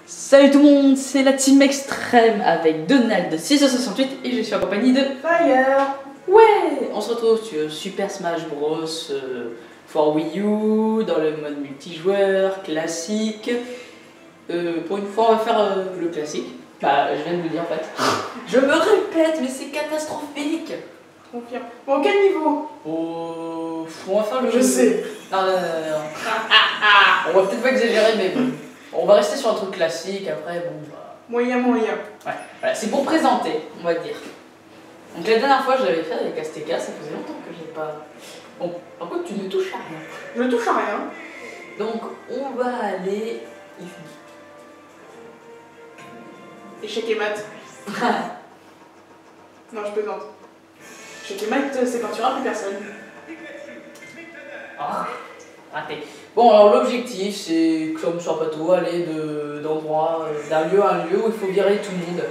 Salut tout le monde, c'est la team extrême avec Donald de 668 et je suis en compagnie de Fire. Ouais, on se retrouve sur Super Smash Bros for Wii U, dans le mode multijoueur, classique. Pour une fois on va faire le classique. Bah je viens de le dire en fait. Je me répète mais c'est catastrophique. Confirme. Bon, quel niveau? Oh, on va faire le... Je sais. Non. On va peut-être pas exagérer mais bon. On va rester sur un truc classique, après bon bah... Moyen. Ouais, voilà, c'est pour présenter, on va dire. Donc la dernière fois je l'avais fait avec Azteca, ça faisait longtemps que j'ai pas... Bon, par contre tu ne touches à rien. Je touche à rien. Donc on va aller ici. Échec et mat. Non, je plaisante. Échec et mat, c'est quand tu auras plus personne. Ah, raté. Bon alors l'objectif c'est, comme sur Pato, aller d'endroit, d'un lieu à un lieu où il faut virer tout le monde.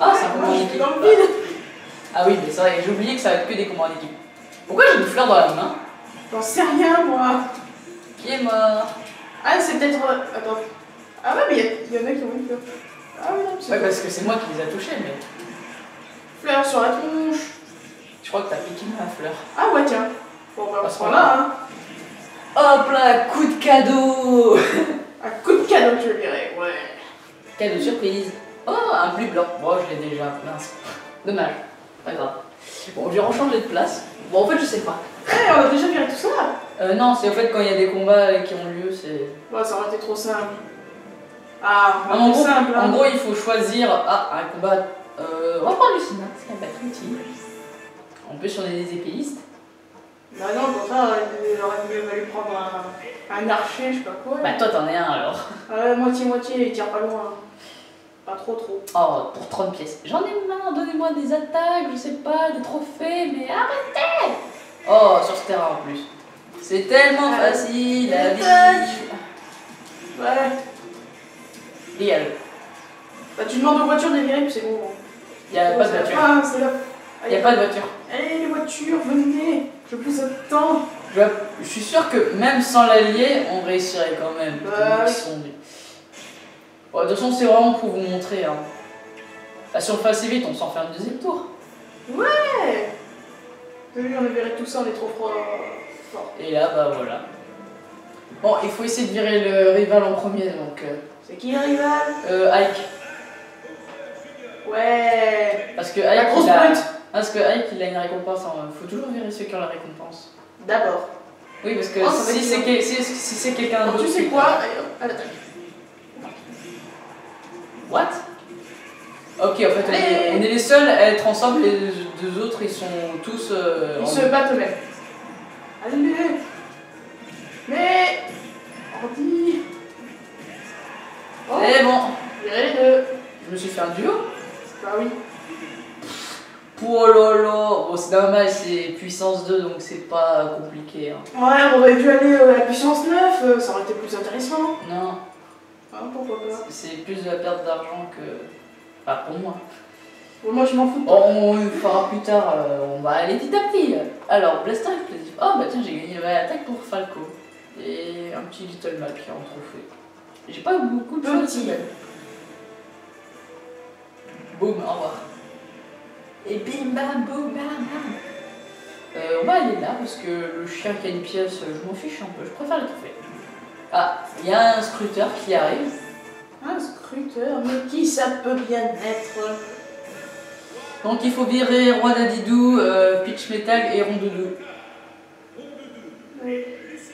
Ah, c'est un combat en équipe. Dans le vide. Ah oui, mais c'est vrai, j'ai oublié que ça va être que des combats en équipe. Pourquoi j'ai une fleur dans la main? J'en sais rien, moi. Qui est mort? Ah, c'est peut-être... Attends. Ah ouais, mais il y en a qui ont une fleur. Ah oui, non, c'est Ouais, parce que c'est moi qui les a touchés, mais... fleur sur la tronche. Je crois que t'as piqué ma fleur. Ah ouais, tiens. Bon, bah, on Parce se prend là, hein. Hop là, coup de cadeau. Un coup de cadeau que je verrai, ouais. Cadeau surprise. Oh, un plus blanc. Bon, je l'ai déjà, mince. Dommage, pas grave. Bon, j'ai rechangé de place. Bon, en fait, je sais pas. Eh, on a déjà viré tout ça. Non, c'est au fait quand il y a des combats qui ont lieu, c'est... Bah, ça aurait été trop simple. Ah, Ah, en, gros, simple, hein. en gros, il faut choisir... Ah, un combat... on va prendre Lucina, parce qu'elle va être utile. En plus, on est des épéistes. Bah non, pour ça, il aurait mieux fallu prendre un archer, je sais pas quoi. Bah, toi, t'en es un, alors. Moitié, il tire pas loin. Pas trop. Oh, pour 30 pièces. J'en ai marre, donnez-moi des attaques, je sais pas, des trophées, mais arrêtez! Oh, sur ce terrain en plus. C'est tellement facile, la vie. Ouais. Réel. Bah tu demandes aux voitures de virer, puis c'est bon. Y a pas de voiture. Ah, c'est là. Y a pas de voiture. Allez, les voitures, venez. Je vous attends. Je suis sûr que même sans l'allier, on réussirait quand même. Bah, Bon, de toute façon, c'est vraiment pour vous montrer. Hein. Là, si on le fait assez vite, on s'en fait un deuxième tour. Ouais. T'as vu, on a viré tout ça, on est trop fort. Et là, bah voilà. Bon, il faut essayer de virer le rival en premier, donc... C'est qui le rival? Ike. Ouais. Parce que La Ike, grosse brute. Parce que Ike, il a une récompense. Il faut toujours virer ceux qui ont la récompense. D'abord. Oui, parce que Oh, si c'est quelqu'un d'autre... Tu sais quoi? Allez, hop, à l'attaque. What? Ok, en fait, on est les seuls à être ensemble, les deux autres, ils sont tous... Ils se battent eux-mêmes. Allez. Mais... Ordi. Oh. Eh bon, Virez les deux. je me suis fait un duo. Bah oui. Oh lolo. Bon, c'est dommage, c'est puissance 2, donc c'est pas compliqué. Hein. Ouais, on aurait dû aller à la puissance 9, ça aurait été plus intéressant. Non, Ah, pourquoi pas. c'est plus de la perte d'argent que... Enfin, pour moi. Bon, moi je m'en fous. On le fera plus tard, on va aller petit à petit. Alors, Blaster explosif. Oh bah tiens, j'ai gagné l'attaque pour Falco. Et un petit Little Mac qui est en trophée. J'ai pas beaucoup de choses. Boum, au revoir. Et bim bam boum bam bam. On va aller là parce que le chien qui a une pièce, je m'en fiche un peu, je préfère les trophées. Ah, il y a un scruteur qui arrive. Un scruteur, mais qui ça peut bien être? Donc il faut virer Roi Dadidou, Peach Metal et Rondoudou. Oui.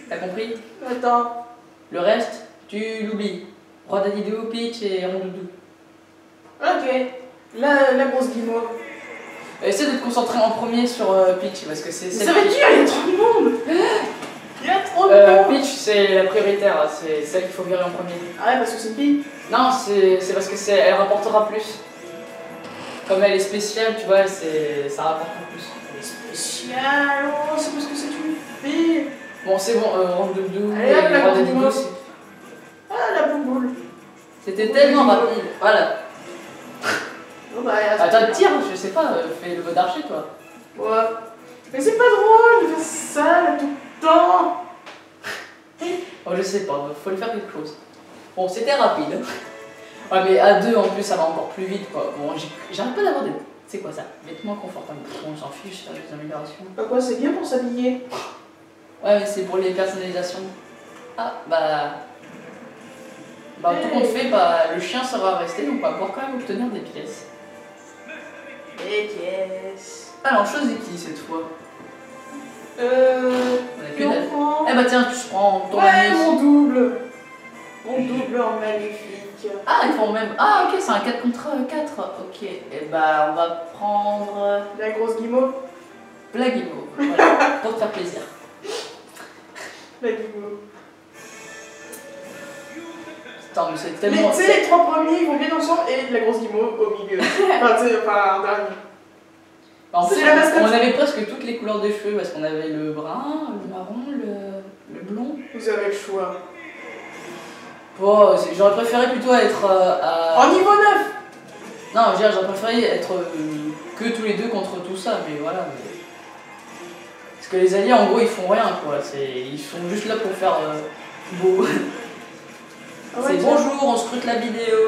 T'as compris? Attends. Le reste, tu l'oublies. Roi Dadidou, Peach et Rondoudou. Ok. La grosse guimauve. Essaie de te concentrer en premier sur Peach parce que c'est celle Ça va être dur, il y a trop de monde. Il y a trop de monde. Peach c'est la prioritaire, c'est celle qu'il faut virer en premier. Ah ouais, parce que c'est une fille. Non, c'est parce que elle rapportera plus. Comme elle est spéciale, tu vois, ça rapporte plus. Elle est spéciale. Oh, c'est parce que c'est une fille. Bon, c'est bon, Rondoudou Allez, et hop, la Roi grosse Dadidou, guimauve. Ah, la bouboule. c'était tellement rapide. Voilà. Bon bah, Attends, tire, je sais pas, fais le mode d'archer toi. Ouais. Mais c'est pas drôle de faire ça là tout le temps. Oh, je sais pas, faut lui faire quelque chose. Bon, c'était rapide. Ouais, mais à deux en plus, ça va encore plus vite quoi. Bon, j'arrête pas d'avoir des. C'est quoi ça? Vêtements confortables. On s'en fiche, ça, les améliorations. Bah quoi, c'est bien pour s'habiller. Ouais, mais c'est pour les personnalisations. Ah, bah. Bah, tout compte fait, bah, le chien sera resté, donc on va pouvoir quand même obtenir des pièces. Des pièces. Alors, choisis qui cette fois? On a que dalle. L'enfant. Eh bah, tiens, tu prends ton Ouais, ami. mon double. Mon double en magnifique. Ah, ils font même. Ah, ok, c'est un 4 contre 4. Ok, et bah, on va prendre. La grosse guimauve. La guimauve, voilà, pour te faire plaisir. La guimauve. Putain, mais c'est Mais tellement. tu sais, les trois premiers ils vont bien ensemble et la grosse guimauve au milieu. Enfin, tu sais, enfin, un dernier. En plus, C'est la mascotte. on avait presque toutes les couleurs des cheveux parce qu'on avait le brun, le marron, le blond. Vous avez le choix. Bon, j'aurais préféré plutôt être à. En niveau 9. Non, je veux dire, j'aurais préféré être que tous les deux contre tout ça, mais voilà. Mais... Parce que les alliés, en gros, ils font rien, quoi. Ils sont juste là pour faire beau. Ah ouais, C'est tiens. bonjour, on scrute la vidéo.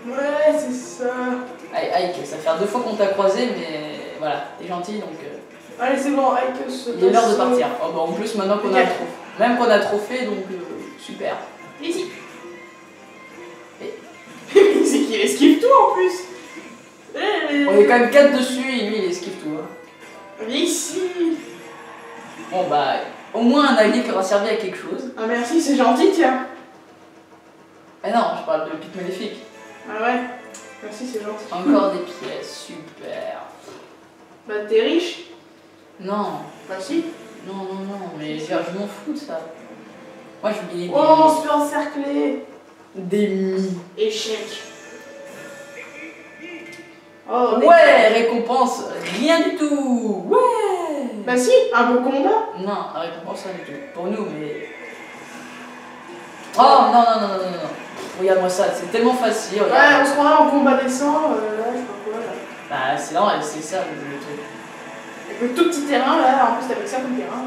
Ouais, c'est ça. Ike, ça fait 2 fois qu'on t'a croisé, mais voilà, t'es gentil, donc Allez, c'est bon, Ike se il est l'heure de passe. partir. Oh, bah, en plus, maintenant qu'on a Ok. le trophée. Même qu'on a le trophée, donc super. Ici. C'est qu'il esquive tout en plus. On est quand même 4 dessus et lui il esquive tout. Hein. Viens ici. Bon bah, au moins un allié qui aura servi à quelque chose. Ah merci, c'est gentil, tiens. Ah non, je parle de pique maléfique. Ah ouais. Merci, c'est gentil. Encore des pièces, super. Bah t'es riche. Non, Bah si. non, mais je m'en fous de ça. Moi je mets Oh, on se fait encercler. des mi. Échec. Oh, on est- Ouais, récompense, rien du tout. Ouais. Bah si, un beau combat. Non, récompense rien du tout. Pour nous, mais. Oh non. Regarde-moi ça, c'est tellement facile. Ouais, Regarde. on se croirait en combat décent, là, je sais pas quoi, là. Bah c'est normal, c'est ça le truc. Avec le tout petit terrain, là, en plus t'avais ça comme terrain,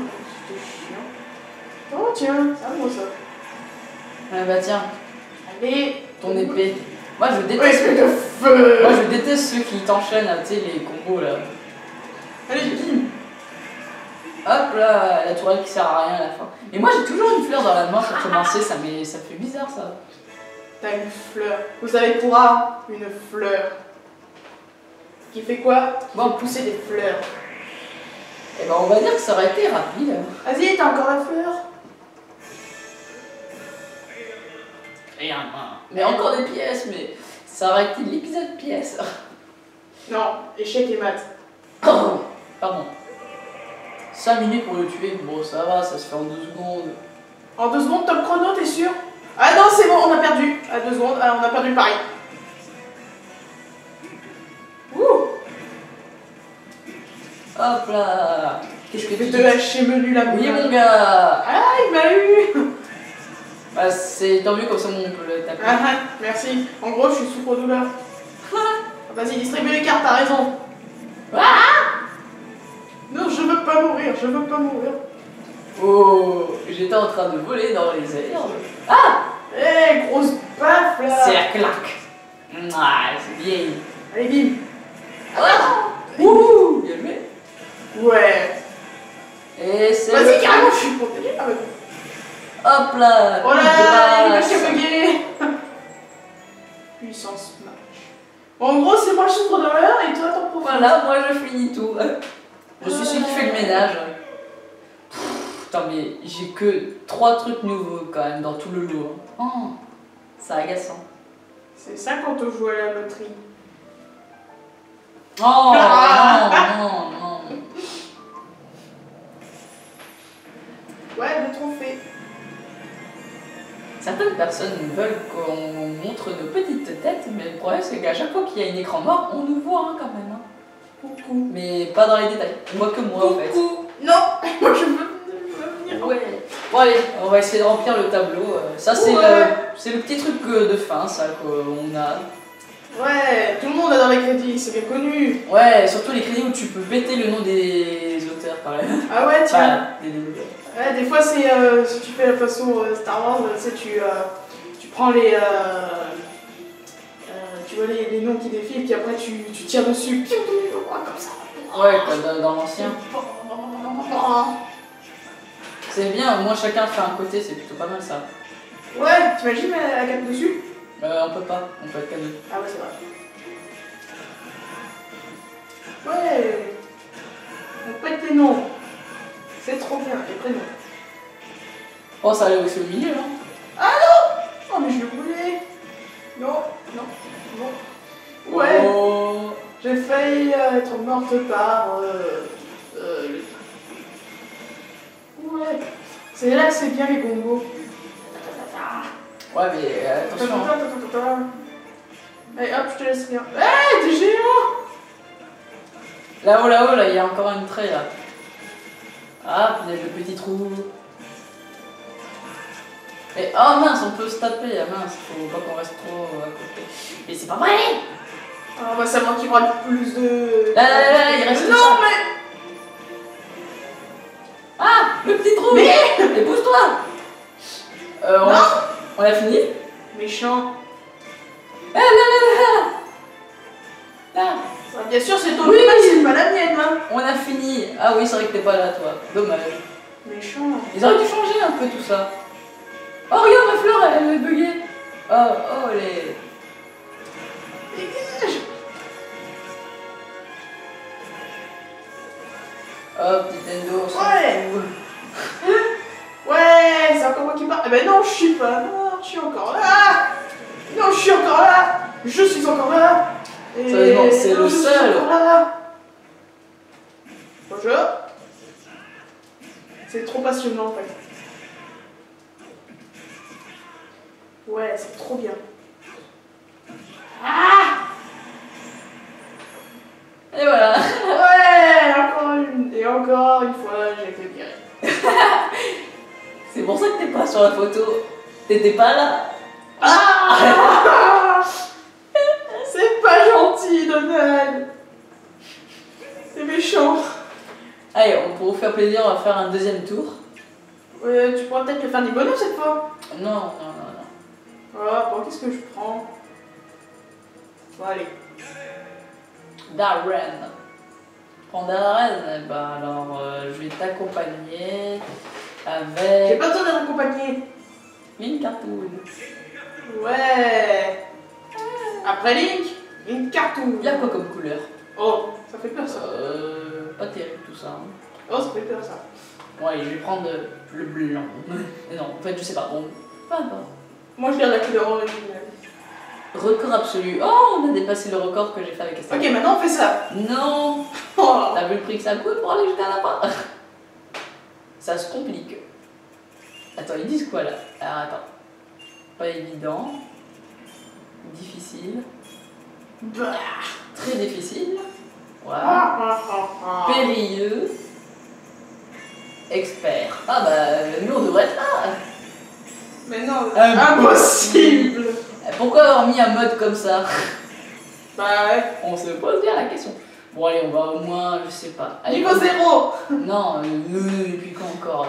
c'était chiant. Oh tiens, c'est à moi ça. Ah bah tiens, Allez. ton épée. Moi je Ouais, déteste. espèce de feu. Moi je déteste ceux qui t'enchaînent, tu sais, les combos là. Allez, bim. Hop là, la tourelle qui sert à rien à la fin. Et moi j'ai toujours une fleur dans la main pour commencer, ça fait bizarre ça. T'as une fleur. Vous savez quoi? Une fleur. Qui fait quoi? Bon, Pousser des fleurs. et ben on va dire que ça aurait été rapide. Vas-y, t'as encore la fleur? Rien. Mais encore des pièces, mais ça aurait été l'épisode pièces. Non, échec et mat. Pardon. 5 minutes pour le tuer, bon ça va, ça se fait en 2 secondes. En 2 secondes, top chrono, t'es sûr? Ah non, c'est bon, on a perdu. À 2 secondes, ah, on a perdu le pari. Ouh. Hop là. Qu'est-ce que tu Fais dis? de hacher menu la Oui boule. mon gars. Ah, il m'a eu. Bah c'est tant mieux comme ça on peut le taper. Ah, ah, merci. En gros, je suis souffre-douleur. Vas-y, distribue les cartes, t'as raison. Non, je veux pas mourir, je veux pas mourir. Oh, j'étais en train de voler dans les airs. Eh, grosse baffe là. C'est la claque. Ah, c'est bien. Allez, bim. Ouh, bien joué. Ouais. Et c'est. Vas-y, carrément, je suis protégé. Ah, ouais. Hop là. Oh là là, il va grâce. se bugger. Puissance match. Bon, en gros, c'est moi le souffre-douleur et toi, t'en profites. Voilà, moi je finis tout. Je suis celui qui fait le ménage. Putain, mais j'ai que 3 trucs nouveaux quand même dans tout le lot. Oh, c'est agaçant. C'est ça quand on joue à la loterie. Oh, Ah. non. Ouais, le trophée. Certaines personnes veulent qu'on montre nos petites têtes, mais le problème c'est qu'à chaque fois qu'il y a un écran mort, on nous voit hein, quand même. Hein. Coucou. Mais pas dans les détails. On voit que moi en fait. Coucou. Non, moi je veux venir. Ouais. Bon allez, on va essayer de remplir le tableau. Ça c'est Ouais. le petit truc de fin, ça qu'on a. Ouais, tout le monde a dans les crédits, c'est bien connu. Ouais, surtout les crédits où tu peux péter le nom des auteurs quand même. Ah ouais, tiens. Enfin, des développeurs. Ouais, des fois, c'est si tu fais la façon Star Wars, tu sais, tu prends les vois les noms qui défilent, puis après tu tires dessus, piou, comme ça. Ouais, comme dans l'ancien. C'est bien, au moins chacun fait un côté, c'est plutôt pas mal ça. Ouais, t'imagines la cape dessus? On peut pas, on peut être qu'à deux. Ah ouais, c'est vrai. Ouais. On pète les noms. C'est trop bien, les prénoms. Oh, ça allait aussi au milieu, hein. Ah non! Oh, mais je le voulais. Non, non, non. Ouais. Oh. J'ai failli être morte par... Ouais. C'est là que c'est bien les bongos. Ouais, mais attention. Allez hop, je te laisse rien. Hey, t'es géant! Là-haut, là, il y a encore une trait, là. Ah, il y a le petit trou. Et oh mince, on peut se taper, ah mince, faut pas qu'on reste trop à côté. Mais c'est pas vrai! Ah bah c'est moi qui prends le plus de... Là, il reste non, ça. mais... Ah, le petit trou! Mais... Et pousse-toi! On a fini? Méchant. Là! Ah, bien sûr, c'est ton Oui, image, c'est pas la mienne, hein. On a fini. Ah oui, c'est vrai que t'es pas là, toi. Dommage. Méchant. Ils auraient dû changer un peu tout ça. Oh, regarde, ma fleur, elle est buguée. Oh, les... Dégage. Oh, petit Endo, on s'en Ouais. fout. Ouais, c'est encore moi qui parle. Eh ben non, je suis pas mort, je suis encore là. Non, je suis encore là. Je suis encore là. Et Sérieusement, c'est le je suis seul. encore là. Bonjour. C'est trop passionnant en fait. Ouais, c'est trop bien. Ah! Et voilà. Ouais, encore une fois, j'ai été viré. C'est pour ça que t'es pas sur la photo. T'étais pas là. Ah! C'est pas gentil, Donald. C'est méchant. Allez, pour vous faire plaisir, on va faire un deuxième tour. Tu pourras peut-être le faire des bonhommes cette fois. Non. Voilà, bon, qu'est-ce que je prends? Bon, allez. Darren. Prends Darren. Bah alors, je vais t'accompagner J'ai avec pas besoin d'être accompagné. Link Cartoon. Ouais. Après Link, Link Cartoon. Il y a quoi comme couleur? Oh, ça fait peur ça. Pas terrible tout ça. Hein. Oh, ça fait peur ça. Bon, allez, je vais prendre le blanc. Mais non, en fait, je sais pas. Bon, pas importe. Moi, je garde la couleur originale. Record absolu. Oh, on a dépassé le record que j'ai fait avec Estelle. Ok, maintenant on fait ça. Non. Oh. T'as vu le prix que ça coûte pour aller jusqu'à là-bas? Ça se complique. Attends, ils disent quoi là? Alors attends. Pas évident. Difficile. Bah. Très difficile. Voilà. Ah. Périlleux. Expert. Ah bah, nous on devrait être là. Mais non, impossible. Pourquoi avoir mis un mode comme ça? Bah ouais. On se pose bien la question. Bon allez, on va au moins, je sais pas. Allez, Niveau 0. Non, et puis quand encore?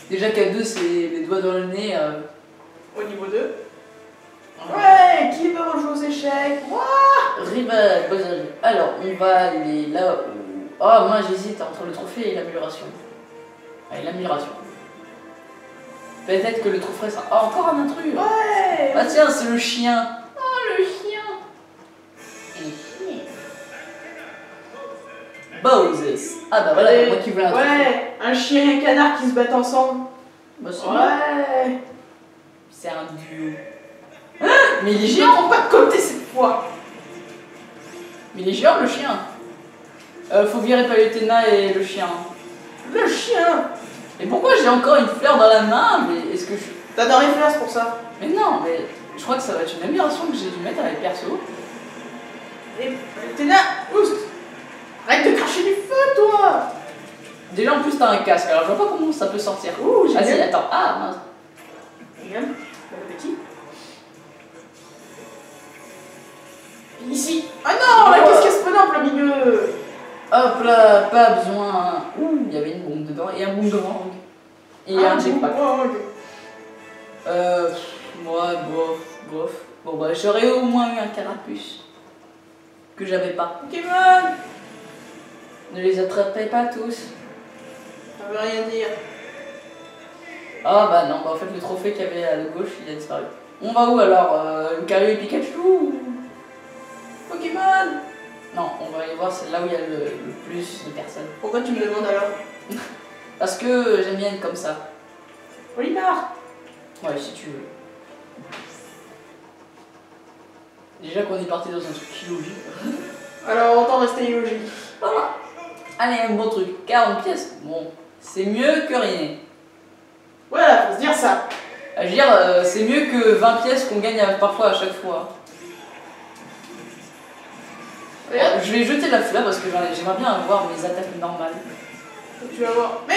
Déjà qu'à 2, c'est les doigts dans le nez. Au niveau 2. Ouais, qui veut rejouer aux échecs? Moi. Rival, Bozari. Alors, on va aller là où... Oh, moi j'hésite entre le trophée et l'amélioration. Allez, l'amélioration. Peut-être que le trophée sera... Oh, encore un intrus. Ouais. Ah tiens, c'est le chien. Oh, le chien. Bowser. Ah bah voilà, moi qui voulais un trophée. Ouais, un chien et un canard qui se battent ensemble. Bah, c'est bien. Ouais. C'est un duo. Mais il est Je géant. ne pas de côté cette fois. Mais il est géant le chien. Faut virer Palutena et le chien. Le chien. Et pourquoi j'ai encore une fleur dans la main? Mais est-ce que je... T'adores les fleurs, c'est pour ça. Mais non, mais je crois que ça va être une amélioration que j'ai dû mettre avec perso. Et Palutena, oust. Arrête de cracher du feu, toi. Déjà en plus t'as un casque, alors je vois pas comment ça peut sortir. Ouh, j'ai Vas-y, bien. attends. Ah mince. Regarde, bon appétit. Ici. Ah non, là, qu'est-ce qu'il y a ce prenant en plein milieu? Hop là, pas besoin. Ouh, il y avait une bombe dedans et un boomerang. Et un jetpack. bon. Moi, bof. Bon bah j'aurais au moins eu un carapuce. Que j'avais pas. Pokémon! Ne les attrapez pas tous. Ça veut rien dire. Ah bah non, bah en fait le trophée qu'il y avait à la gauche il a disparu. On va où alors Lucario et Pikachu ou... Pokémon! Non, on va aller voir, c'est là où il y a le plus de personnes. Pourquoi tu me demandes alors? Parce que j'aime bien être comme ça. Olimar! Ouais, si tu veux. Déjà qu'on est parti dans un truc illogique. Alors autant rester illogique. Voilà. Allez, un bon truc. 40 pièces. Bon, c'est mieux que rien. Voilà, faut se dire ça. Je veux dire, c'est mieux que 20 pièces qu'on gagne parfois à chaque fois. Regarde. Je vais jeter la fleur parce que j'aimerais bien avoir mes attaques normales. Tu vas voir. Mais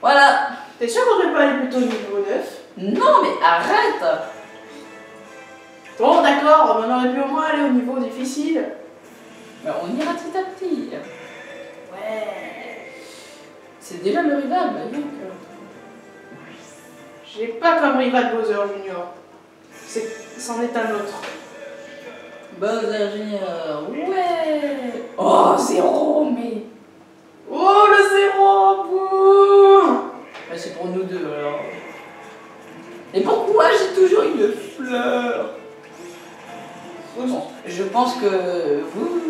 Voilà. t'es sûr qu'on devrait pas aller plutôt au niveau 9? Non mais arrête. Bon d'accord, on aurait pu au moins aller au niveau difficile. Mais on ira petit à petit. Ouais. C'est déjà le rival, bah donc. J'ai pas comme rival Bowser Junior. C'en est un autre. Bowser Junior, ouais. Oh, 0, mais... Oh le 0! Bouh! Bah, c'est pour nous deux alors. Et pourquoi j'ai toujours une fleur? Bon, je pense que vous...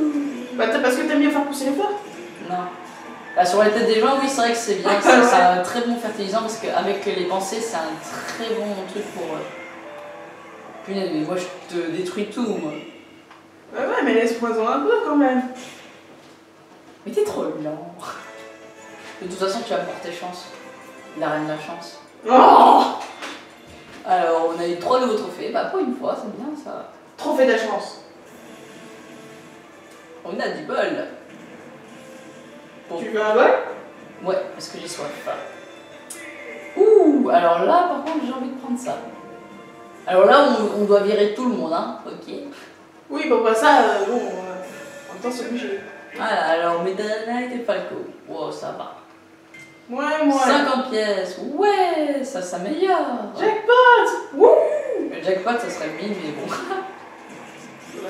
Bah parce que t'aimes bien faire pousser les fleurs? Non. Bah, sur la tête des gens, oui, c'est vrai que c'est bien. C'est un très bon fertilisant parce qu'avec les pensées, c'est un très bon truc pour... Punaise, mais moi je te détruis tout, moi. Ouais, mais laisse-moi-en un peu quand même. Mais t'es trop lent. De toute façon, tu vas me porter chance. La reine de la chance. Oh! Alors, on a eu 3 nouveaux trophées. Bah, pour une fois, c'est bien ça. Trophée de la chance. On a du bol. Bon. Tu veux un bol? Ouais, parce que j'ai soif. Ouh, alors là, par contre, j'ai envie de prendre ça. Alors là, on doit virer tout le monde, hein. Ok. Oui, bon, bah ça, bon, en même temps, c'est obligé. Voilà, alors Medana et Falco. Wow, ça va. Ouais. 50 pièces. Ouais, ça s'améliore. Jackpot! Wouh! Le jackpot, ça serait 1000, mais bon. Ouais.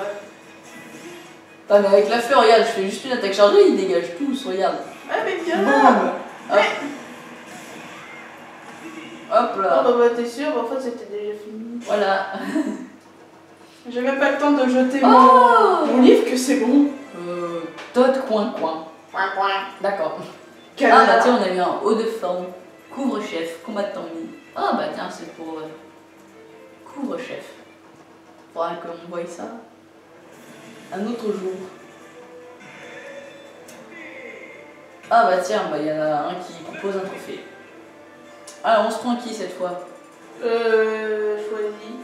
Ah, mais avec la fleur, regarde, je fais juste une attaque chargée, il dégage tous, regarde. Ah, mais viens Boum. là! Hop. Hop Oh, là. bah, t'es sûr? En fait, c'était déjà fini. Voilà. J'ai même pas le temps de jeter Oh! mon livre que c'est bon. Todd coin. Point, point. D'accord. Canard. Ah bah tiens, on a eu un haut de forme. Couvre-chef, combattant mis. Ah bah tiens, c'est pour couvre-chef. Faudra qu'on voie ça un autre jour. Ah bah tiens, bah il y en a un qui propose un trophée. Alors on se prend qui cette fois? Choisis.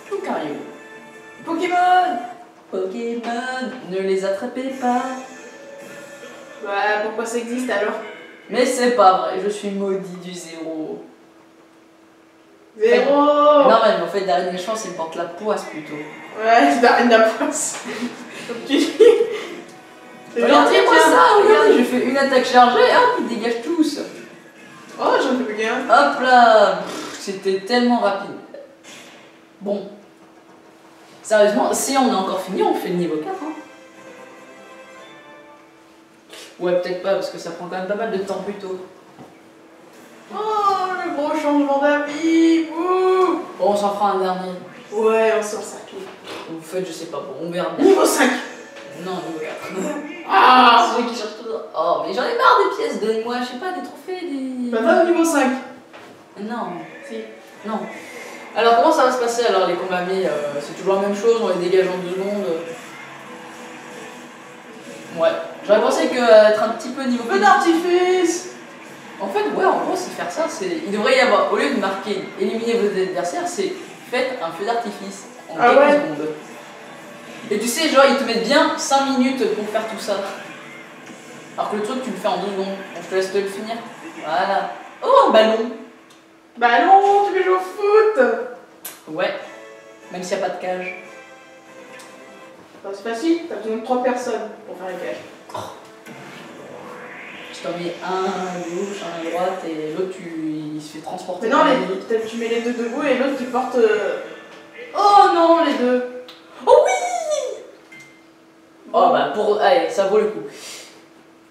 Lucario. Pokémon! Pokémon, ne les attrapez pas. Bah, pourquoi ça existe alors? Mais c'est pas vrai, je suis maudit du 0. 0! Non mais en fait, dernière chance, il porte la poisse plutôt. Ouais, c'est la reine de la poisse. Comme tu dis. C'est Regardez gentil, moi tiens. ça, regardez, je fais une attaque chargée, hop, ils dégagent tous. Oh, j'en veux bien. Hop là, c'était tellement rapide. Bon. Sérieusement, si on a encore fini, on fait le niveau 4. Hein. Ouais, peut-être pas, parce que ça prend quand même pas mal de temps plus tôt. Oh, le gros changement d'avis. Ouh. Bon, on s'en fera un dernier. Ouais, on sort ça. Vous faites, je sais pas, bon, on verra bien. Niveau 5. Non, niveau 4. Ah! Celui qui cherche toujours. Oh, mais j'en ai marre des pièces, donnez-moi, je sais pas, des trophées, des... Bah, va au niveau 5. Non. Si. Non. Alors, comment ça va se passer alors, les combats mis c'est toujours la même chose, on les dégage en 2 secondes. Ouais. J'aurais pensé que être un petit peu niveau... Feu d'artifice. En fait, ouais, en gros, c'est faire ça. Il devrait y avoir, au lieu de marquer éliminer vos adversaires, c'est faites un feu d'artifice en quelques secondes. Et tu sais, genre, ils te mettent bien 5 minutes pour faire tout ça. Alors que le truc, tu le fais en 2 secondes. Donc, je te laisse te le finir. Voilà. Oh, un ballon. Ballon, tu veux jouer au foot? Ouais. Même s'il n'y a pas de cage. Bah, c'est facile, t'as besoin de 3 personnes pour faire la cage. Je t'en mets un à gauche, un à droite, et l'autre, il se fait transporter. Mais non, tu mets les deux debout et l'autre qui porte voilà, allez, ça vaut le coup.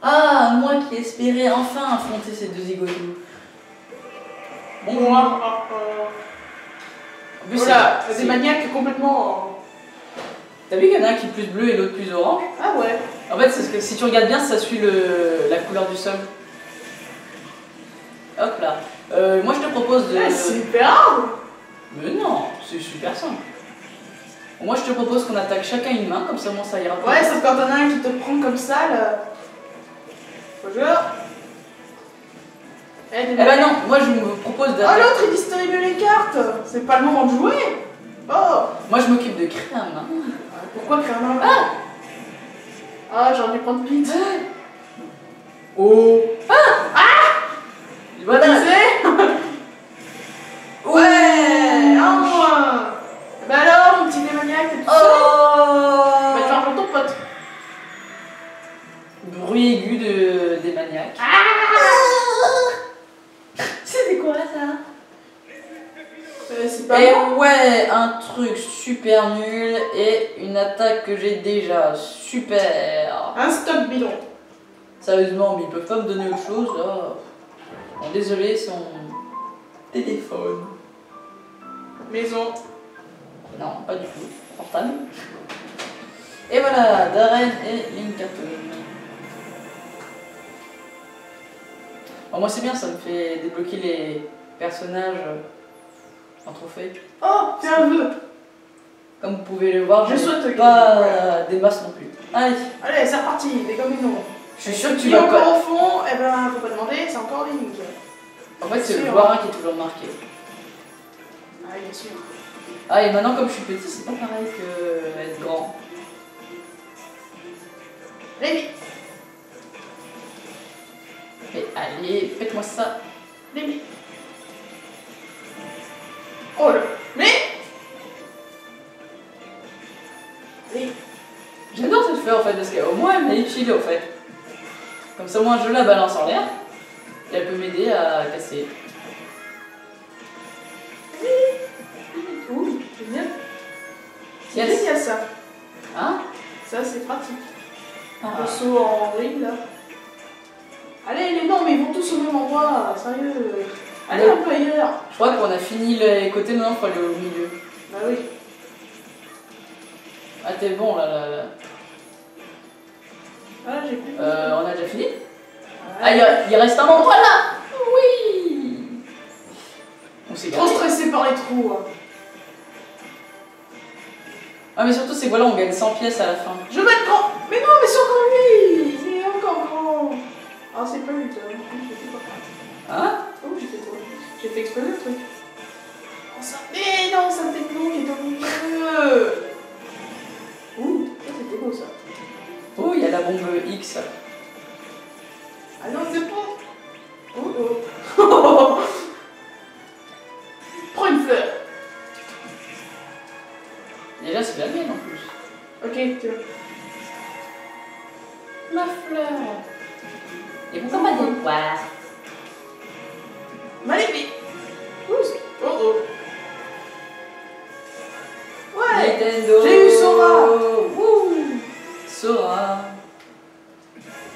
Ah, moi qui espérais enfin affronter ces deux zigotos. Bon, Moi. en plus, Voilà, c'est des maniaques complètement. T'as vu qu'il y en a un qui est plus bleu et l'autre plus orange? Ah ouais. En fait, c'est ce que si tu regardes bien, ça suit la couleur du sol. Hop là. Moi, je te propose de. Ah, c'est hyper hard. Mais non, c'est super simple. Bon, moi, je te propose qu'on attaque chacun une main, comme ça, moi, ça ira. Ouais, sauf quand t'en as un qui te prend comme ça, là. Bonjour. Eh ben non, moi, je me propose Oh, d'attaquer. l'autre il distribue les cartes. C'est pas le moment de jouer. Oh. Moi, je m'occupe de créer un main. Pourquoi créer un Ah, j'aurais dû prendre vite. Oh. Voilà. Ouais. Un moins. Bah alors, mon petit démoniaque, t'es tout seul. Oh. Bah, tu vas prendre ton pote. Bruit aigu des maniaques. C'était quoi ça? C'est pas Et bon. ouais, un truc super nul et une attaque que j'ai déjà. Super. Un stock bidon. Sérieusement, mais ils peuvent pas me donner autre chose là. Bon, désolé, c'est mon téléphone. Maison. Non, pas du tout. Portable. Et voilà, Darren et Linkerton. Bon, moi c'est bien, ça me fait débloquer les personnages en trophée. Oh, c'est un vœu. Comme vous pouvez le voir, Je je souhaite que- pas voilà. des masses non plus. Allez, Allez, c'est reparti, des combinaisons. je suis sûr que tu Qui est vas encore pas. au fond, eh ben, faut pas demander, c'est encore Link. En fait, c'est le Sûr. joueur 1 qui est toujours marqué. Ah, bien sûr. Ah, et maintenant, comme je suis petit, c'est pas pareil que être grand. Lévi, Mais allez, faites-moi ça. Lévi. Oh là. Mais Lévi. J'adore cette fleur en fait, parce qu'au moins elle m'a utile en fait. Comme ça, moi je la balance en l'air et elle peut m'aider à casser. Ouh, génial. Yes. Il y a ça. Hein? Ça, c'est pratique. Ah. Le saut en ring, là. Allez, les noms, mais ils vont tous au même endroit, sérieux. Allez, Ouais. un peu ailleurs. Je crois qu'on a fini les côtés, maintenant il faut aller au milieu. Bah oui. Ah, t'es bon là. Ah, j'ai plus. On a déjà fini? Ah, Ouais. il reste un endroit là! Oui! On s'est Trop gardé. stressé par les trous. Hein. Ah, mais surtout, c'est que voilà, on gagne 100 pièces à la fin. Je vais être grand. Mais non, mais c'est encore lui. Il est encore grand. Ah, c'est pas lui, toi. J'ai fait quoi? Hein? Oh, j'ai fait quoi? J'ai fait exploser le truc. Oh, ça... Mais non, ça me techno qui est au milieu. Ouh, ça c'était beau ça. Oh, il y a la bombe X. Ah non, c'est bon. Oh oh. Prends une fleur. Déjà, c'est la mienne en plus. Ok, tu vois. Ma fleur. Et pourquoi pas des poires? Maléfique. Oups. Oh oh. Ouais. Nintendo. J'ai eu Sora. Wouh. Sora.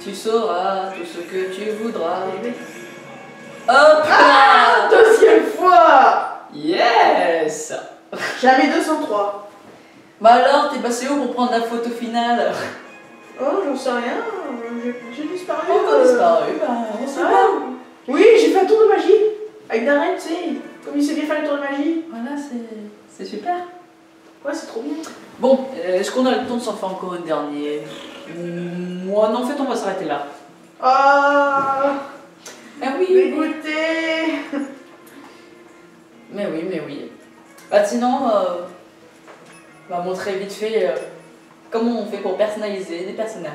Tu sauras tout ce que tu voudras. Hop Ah, là. deuxième fois. Yes. Jamais 203. Bah alors, t'es passé où pour prendre la photo finale? Oh, j'en sais rien. J'ai disparu. Encore disparu, bah on sait Ah. pas. Oui, j'ai fait un tour de magie. Avec Darren, tu sais. Comme il sait bien faire le tour de magie. Voilà, c'est super. Ouais, c'est trop bien. Bon, est-ce qu'on a le temps de s'en faire encore un dernier? Moi, non, en fait, on va s'arrêter là. Ah, Ah oui. dégoûté. Mais oui. Bah sinon, on va montrer vite fait comment on fait pour personnaliser des personnages.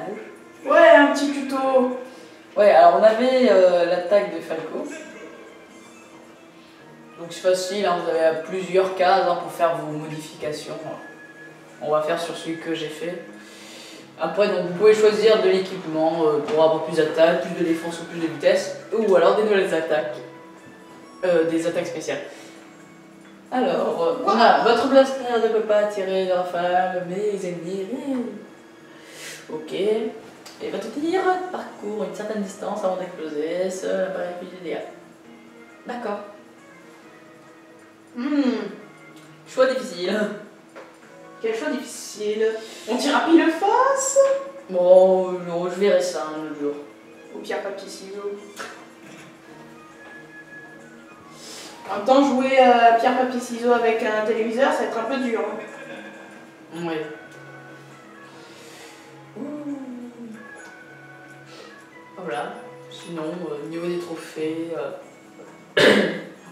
Ouais, un petit tuto. Ouais, alors on avait l'attaque de Falco. Donc c'est facile, hein, vous avez plusieurs cases hein, pour faire vos modifications. On va faire sur celui que j'ai fait. Après, donc, vous pouvez choisir de l'équipement pour avoir plus d'attaque, plus de défense ou plus de vitesse, ou alors des nouvelles attaques. Des attaques spéciales. Alors, on a votre blaster ne peut pas attirer de rafale, mes ennemis. Ok. Et va te dire, parcours une certaine distance avant d'exploser, seul appareil affiche des dégâts. D'accord. Choix difficile. Quel choix difficile. On tire à pile face. Bon, non, je verrai ça un autre jour. Ou pierre, papier, ciseaux. En même temps, jouer à pierre, papier, ciseaux avec un téléviseur, ça va être un peu dur. Hein. Ouais. Voilà. Sinon, niveau des trophées,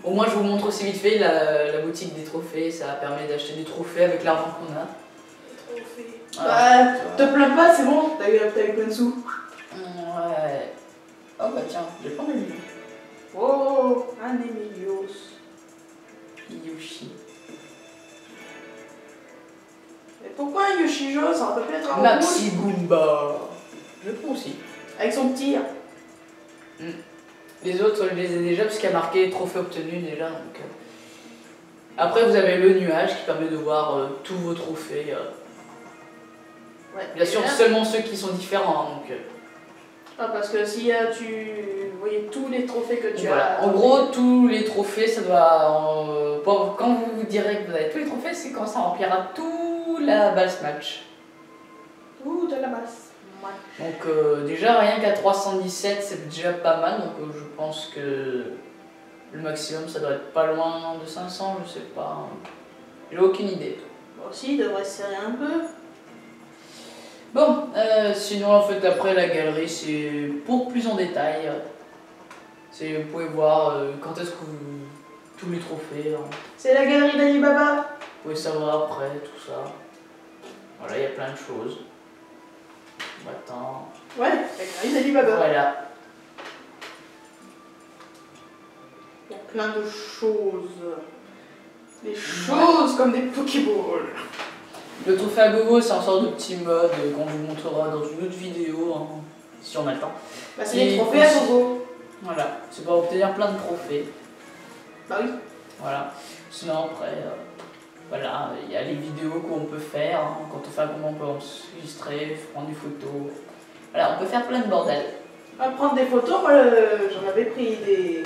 au moins je vous montre aussi vite fait la boutique des trophées. Ça permet d'acheter des trophées avec l'argent qu'on a. Les trophées. Voilà. Bah, te plains pas, c'est bon, t'as eu plein de sous. Ouais. Oh bah tiens, j'ai pas envie. Oh, un Emilios. Yoshi. Mais pourquoi un Yoshijo, ça aurait pu être un Maxi Goomba. Je prends aussi. avec son tir. Les autres, je les ai déjà parce qu'il y a marqué trophée obtenu déjà. Donc, après, vous avez le nuage qui permet de voir tous vos trophées. Ouais. Bien sûr, seulement ceux qui sont différents. Donc, Ah, parce que si tu voyais tous les trophées que tu voilà. as. En gros, tous les trophées, ça doit. Quand vous vous direz que vous avez tous les trophées, c'est quand ça remplira tout la base match. Ouh, de la masse. Ouais. Donc, déjà, rien qu'à 317, c'est déjà pas mal. Donc, je pense que le maximum, ça doit être pas loin de 500, je sais pas. J'ai aucune idée. Moi aussi, il devrait se serrer un peu. Bon, sinon en fait après la galerie c'est pour plus en détail. Vous pouvez voir quand est-ce que tous les trophées. C'est la galerie d'Alibaba. Vous pouvez savoir après tout ça. Voilà, il y a plein de choses. Attends. Ouais, la galerie d'Alibaba. Voilà. Il y a plein de choses. Des choses comme des Pokéballs. Le trophée à gogo c'est un sorte de petit mode qu'on vous montrera dans une autre vidéo hein, si on a le temps. Bah, c'est les trophées à gogo. Voilà, c'est pour obtenir plein de trophées. Bah oui. Voilà. Sinon après, voilà, il y a les vidéos qu'on peut faire. Hein, quand on fait un comment on peut enregistrer, prendre des photos. Voilà, on peut faire plein de bordel. À prendre des photos, moi j'en avais pris des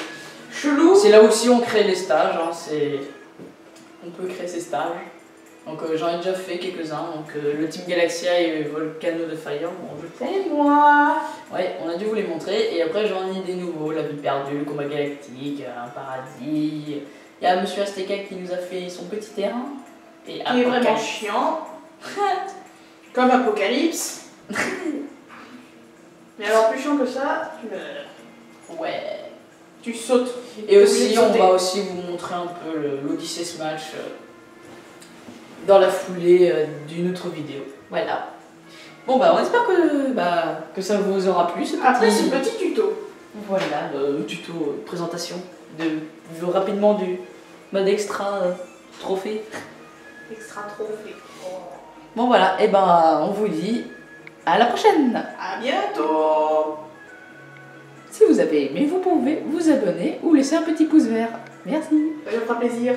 chelous. C'est là aussi on crée les stages. Hein, on peut créer ces stages. Donc j'en ai déjà fait quelques-uns. Donc le Team Galaxia et Volcano de Fire. Bon, je pense. Et moi. Ouais, on a dû vous les montrer. Et après j'en ai des nouveaux. La vie perdue, le combat galactique, un paradis. Il y a Monsieur Azteca qui nous a fait son petit terrain. Et Qui est vraiment chiant. Comme Apocalypse. Mais alors plus chiant que ça, tu meurs. Ouais. Tu sautes. Et aussi, on va aussi vous montrer un peu l'Odyssey Smash dans la foulée d'une autre vidéo. Voilà. Bon bah on espère que ça vous aura plu. Après ce petit tuto. Voilà, le tuto présentation rapidement du mode extra trophée. Extra trophée. Oh. Bon voilà, et ben on vous dit à la prochaine. À bientôt. Si vous avez aimé, vous pouvez vous abonner ou laisser un petit pouce vert. Merci. Ça me fera plaisir.